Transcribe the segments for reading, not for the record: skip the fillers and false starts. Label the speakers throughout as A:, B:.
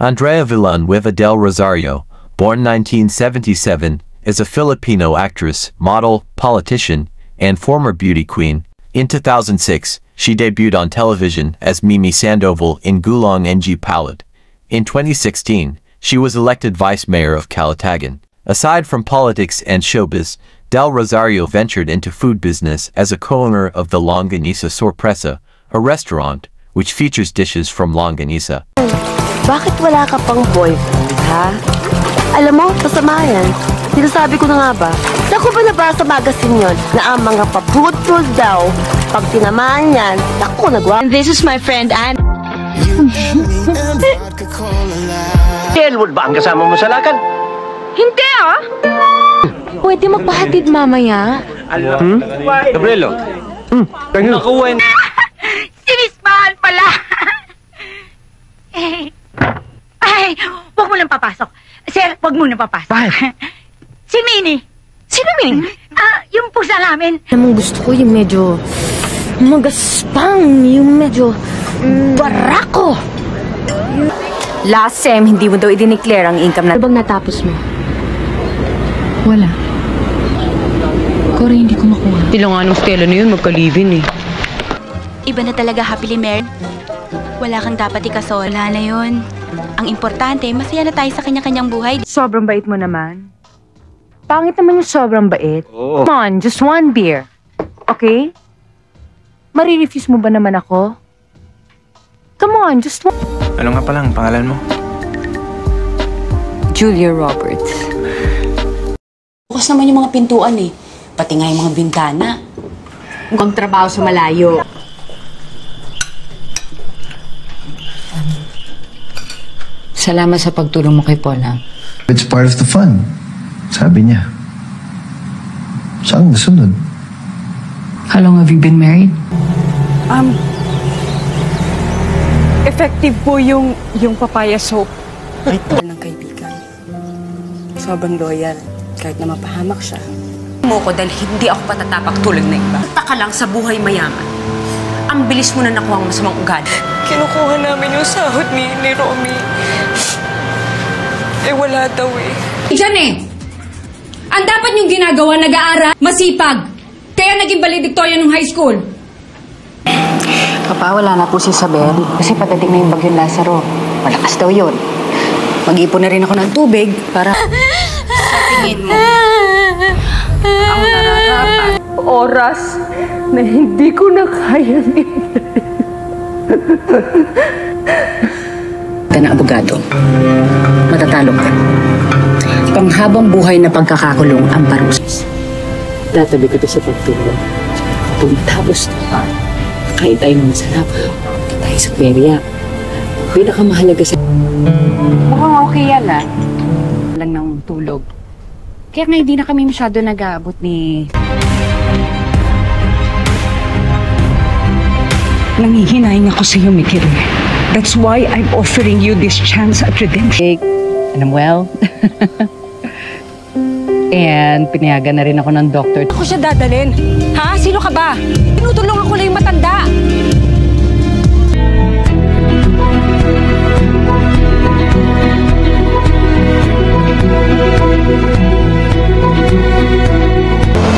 A: Andrea Villanueva del Rosario, born 1977, is a Filipino actress, model, politician, and former beauty queen. In 2006, she debuted on television as Mimi Sandoval in Gulong NG Palad. In 2016, she was elected vice mayor of Calatagan. Aside from politics and showbiz, Del Rosario ventured into food business as a co-owner of the Longanisa Sorpresa, a restaurant which features dishes from Longanisa.
B: Bakit wala ka pang boyfriend, ha? Alam mo, masama yan. Sinasabi ko na nga ba? Naku ba nabasa magazine yon na ang mga pabutol daw, pag tinamaan yan, naku, nagwa.
C: And this is my friend Anne.
D: Elwood ba ang kasama mo sa lakad?
C: Hindi ah! Pwede magpahatid mamaya?
D: Gabrielo? Nakuha yun.
E: Sinismahan pala! Ay, wag mo lang papasok. Sir, wag mo na papasok.
D: Bakit?
E: Si Minnie.
C: Sino Ming?
E: Yung pusa namin.
C: Alam mo, gusto ko yung medyo magaspang, yung medyo barako.
F: Last sem, hindi mo daw i-declare ang income na...
C: Ano bang natapos mo?
G: Wala. Kore, hindi ko makuha.
F: Sila nga nung Stella na yun, magka-live-in eh.
H: Iba na talaga happily married. Wala kang dapat ikasol. Wala na yun. Ang importante, masaya na tayo sa kanya-kanyang buhay.
F: Sobrang bait mo naman. Pangit naman yung sobrang bait.
D: Oo.
F: Come on, just one beer. Okay? Marirefuse mo ba naman ako? Come on, just one...
I: Ano nga pala ang pangalan mo?
F: Julia Roberts.
J: Bukas naman yung mga pintuan eh. Pati nga yung mga bintana.
F: Mukhang trabaho sa malayo.
G: Salamat sa pagtulong mo kay Paula.
K: It's part of the fun, sabi niya. Saan nasunod?
G: How long have you been married?
L: Effective po yung papaya soap.
J: Ng kaibigan. Sobrang loyal. Kahit na mapahamak siya. Mo ko dahil hindi ako patatapak tulad na iba. Taka lang sa buhay mayaman. Ang bilis mo na nakuha ang masamang ugali.
L: Kinukuha namin yung sahod ni Romy. Eh wala daw eh.
M: Diyan eh! Ang dapat niyong ginagawa, nag-aaral, masipag. Kaya naging valedictorian ng high school.
G: Papa, wala na po si Isabel. Kasi patating na yung bagyong Lazaro. Malakas daw yun.
J: Mag-ipon na rin ako ng tubig para... Sa tingin mo, ang nararapat.
L: Oras na hindi ko na kayang
J: ka na abogado. Matatalo ka. Panghabang buhay na pagkakakulong ang parusa. Tatabi ko ito sa pagtulong. Kung tapos na, kain tayo ng masarap. Kain tayo sa perya. Pinakamahalaga sa...
F: Mukhang okay yan ah. Lang ng tulog. Kaya nga hindi na kami masyado nag-aabot ni...
M: Nanghihinayang ako sa iyo, Mikir. That's why I'm offering you this chance at redemption.
F: And I'm well. And pinayagan na rin ako ng doktor.
M: Ako siya dadalhin. Ha? Sino ka ba? Tinutulungan ko lang yung matanda.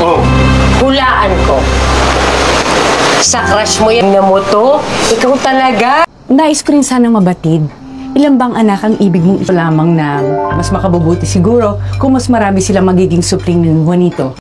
B: Oh. Hulaan ko. Sa crush mo yan na mo to, ikaw talaga.
J: Nais ko rin sanang mabatid. Ilan bang anak ang ibig mong ito lamang na mas makabubuti siguro kung mas marami silang magiging supling ng Juanito?